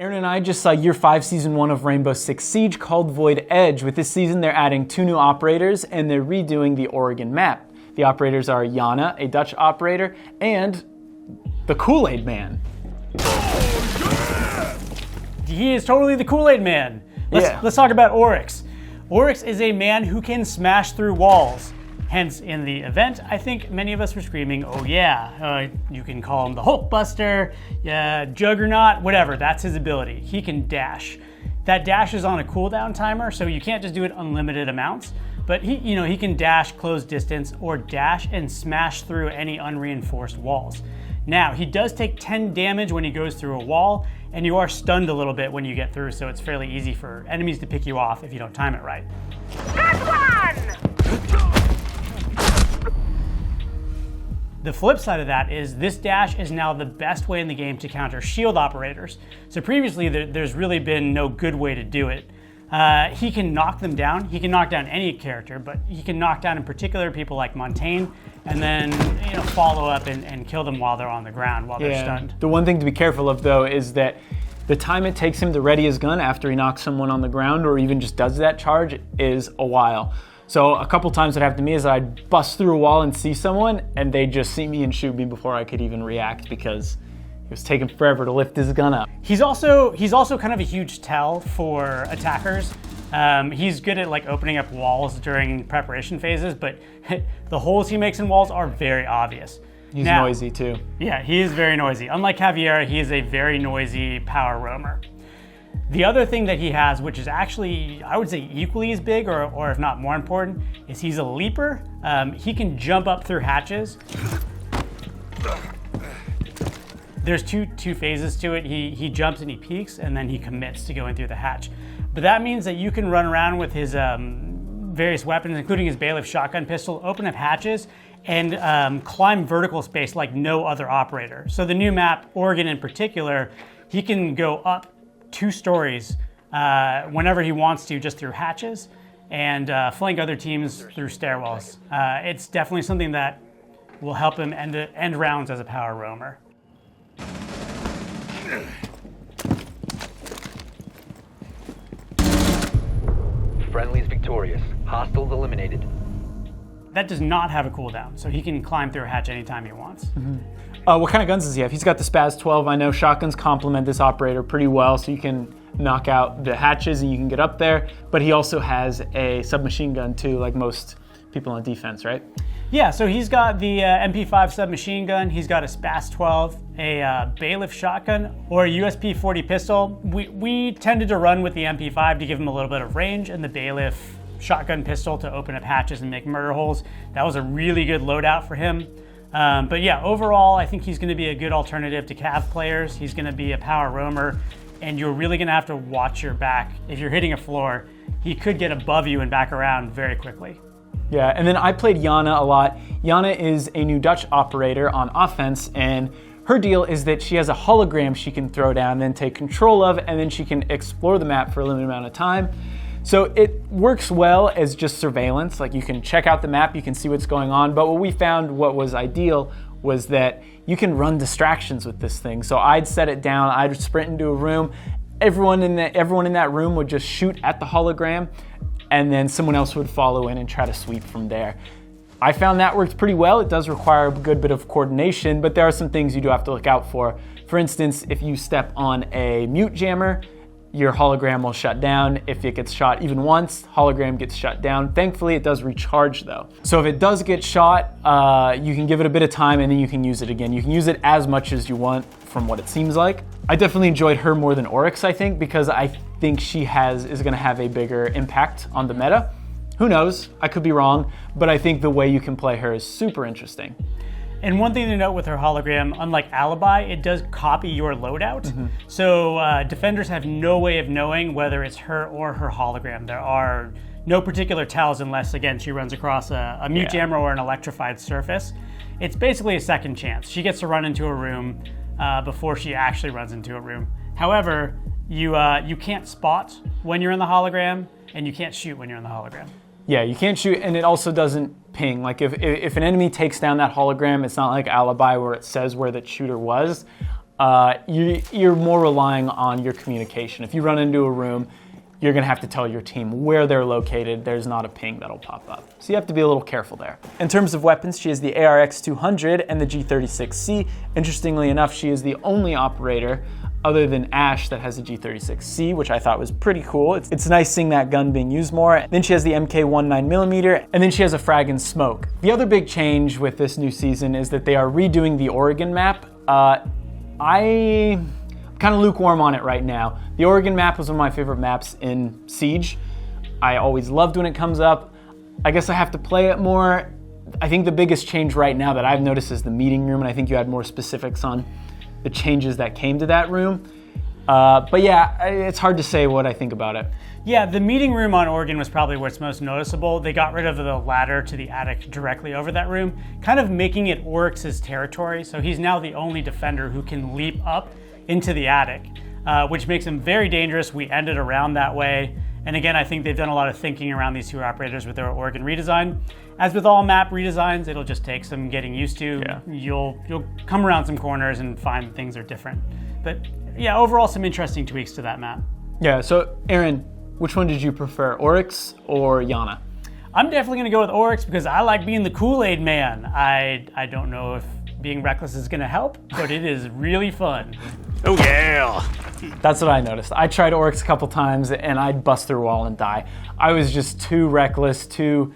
Aaron and I just saw Year 5 Season 1 of Rainbow Six Siege called Void Edge. With this season, they're adding 2 new operators and they're redoing the Oregon map. The operators are Yana, a Dutch operator, and the Kool-Aid Man. He is totally the Kool-Aid Man. Let's talk about Oryx. Oryx is a man who can smash through walls. Hence, in the event, I think many of us were screaming, oh yeah, you can call him the Hulkbuster, Juggernaut, whatever, that's his ability. He can dash. That dash is on a cooldown timer, so you can't just do it unlimited amounts, but he can dash close distance or dash and smash through any unreinforced walls. Now, he does take 10 damage when he goes through a wall, and you are stunned a little bit when you get through, so it's fairly easy for enemies to pick you off if you don't time it right. Good one! The flip side of that is this dash is now the best way in the game to counter shield operators. So previously there's really been no good way to do it. He can knock them down. He can knock down any character, but he can knock down in particular people like Montagne and then follow up and kill them while they're on the ground, while they're stunned. The one thing to be careful of though is that the time it takes him to ready his gun after he knocks someone on the ground or even just does that charge is a while. So a couple times what happened to me is I'd bust through a wall and see someone and they'd just see me and shoot me before I could even react because it was taking forever to lift his gun up. He's also kind of a huge tell for attackers. He's good at opening up walls during preparation phases, but the holes he makes in walls are very obvious. He's noisy too. Yeah, he is very noisy. Unlike Javier, he is a very noisy power roamer. The other thing that he has, which is actually, I would say equally as big, or if not more important, is he's a leaper. He can jump up through hatches. There's two phases to it. He jumps and he peeks, and then he commits to going through the hatch. But that means that you can run around with his various weapons, including his bailiff shotgun pistol, open up hatches, and climb vertical space like no other operator. So the new map, Oregon in particular, he can go up 2 stories whenever he wants to, just through hatches, and flank other teams through stairwells. It's definitely something that will help him end rounds as a power roamer. Friendly's victorious. Hostiles eliminated. That does not have a cooldown, so he can climb through a hatch anytime he wants. Mm-hmm. What kind of guns does he have? He's got the Spaz 12. I know shotguns complement this operator pretty well, so you can knock out the hatches and you can get up there. But he also has a submachine gun too, like most people on defense, right? Yeah, so he's got the MP5 submachine gun. He's got a Spaz 12, a bailiff shotgun, or a USP 40 pistol. We tended to run with the MP5 to give him a little bit of range, and the bailiff shotgun pistol to open up hatches and make murder holes. That was a really good loadout for him. But yeah, overall, I think he's going to be a good alternative to Cav players. He's going to be a power roamer, and you're really going to have to watch your back. If you're hitting a floor, he could get above you and back around very quickly. Yeah, and then I played Yana a lot. Yana is a new Dutch operator on offense, and her deal is that she has a hologram she can throw down, then take control of, and then she can explore the map for a limited amount of time. So it works well as just surveillance. Like, you can check out the map, you can see what's going on, but what we found what was ideal was that you can run distractions with this thing. So I'd set it down, I'd sprint into a room, everyone in that room would just shoot at the hologram, and then someone else would follow in and try to sweep from there. I found that worked pretty well. It does require a good bit of coordination, but there are some things you do have to look out for. For instance, if you step on a mute jammer, your hologram will shut down. If it gets shot even once, hologram gets shut down. Thankfully, it does recharge though. So if it does get shot, you can give it a bit of time and then you can use it again. You can use it as much as you want from what it seems like. I definitely enjoyed her more than Oryx, I think, because I think she is gonna have a bigger impact on the meta. Who knows, I could be wrong, but I think the way you can play her is super interesting. And one thing to note with her hologram, unlike Alibi, it does copy your loadout. Mm-hmm. So defenders have no way of knowing whether it's her or her hologram. There are no particular tells unless, again, she runs across a mute jammer or an electrified surface. It's basically a second chance. She gets to run into a room before she actually runs into a room. However, you can't spot when you're in the hologram, and you can't shoot when you're in the hologram. Yeah, you can't shoot, and it also doesn't ping. Like if an enemy takes down that hologram, it's not like Alibi where it says where the shooter was. you're more relying on your communication. If you run into a room, you're gonna have to tell your team where they're located. There's not a ping that'll pop up. So you have to be a little careful there. In terms of weapons, she has the ARX-200 and the G36C. Interestingly enough, she is the only operator other than Ash that has a G36C, which I thought was pretty cool. It's nice seeing that gun being used more. Then she has the MK-19mm, and then she has a frag and smoke. The other big change with this new season is that they are redoing the Oregon map. I'm kind of lukewarm on it right now. The Oregon map was one of my favorite maps in Siege. I always loved when it comes up. I guess I have to play it more. I think the biggest change right now that I've noticed is the meeting room, and I think you had more specifics on the changes that came to that room. But yeah, it's hard to say what I think about it. Yeah, the meeting room on Oregon was probably what's most noticeable. They got rid of the ladder to the attic directly over that room, kind of making it Oryx's territory. So he's now the only defender who can leap up into the attic, which makes him very dangerous. We ended around that way. And again, I think they've done a lot of thinking around these two operators with their Oregon redesign. As with all map redesigns, it'll just take some getting used to. Yeah. You'll come around some corners and find things are different. But yeah, overall some interesting tweaks to that map. Yeah, so Aaron, which one did you prefer, Oryx or Yana? I'm definitely gonna go with Oryx because I like being the Kool-Aid man. I don't know if being reckless is gonna help, but it is really fun. Oh yeah! That's what I noticed. I tried Oryx a couple times and I'd bust through a wall and die. I was just too reckless, too,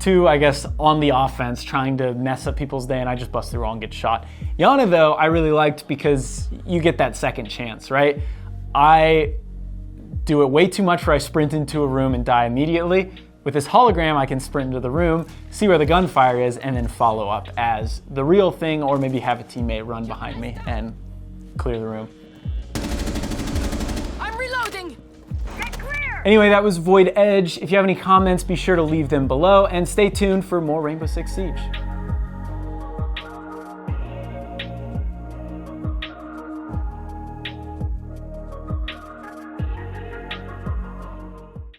I guess, on the offense, trying to mess up people's day, and I just bust through a wall and get shot. Yana, though, I really liked because you get that second chance, right? I do it way too much where I sprint into a room and die immediately. With this hologram, I can sprint into the room, see where the gunfire is, and then follow up as the real thing, or maybe have a teammate run behind me and clear the room. I'm reloading. Get clear. Anyway, that was Void Edge. If you have any comments, be sure to leave them below, and stay tuned for more Rainbow Six Siege.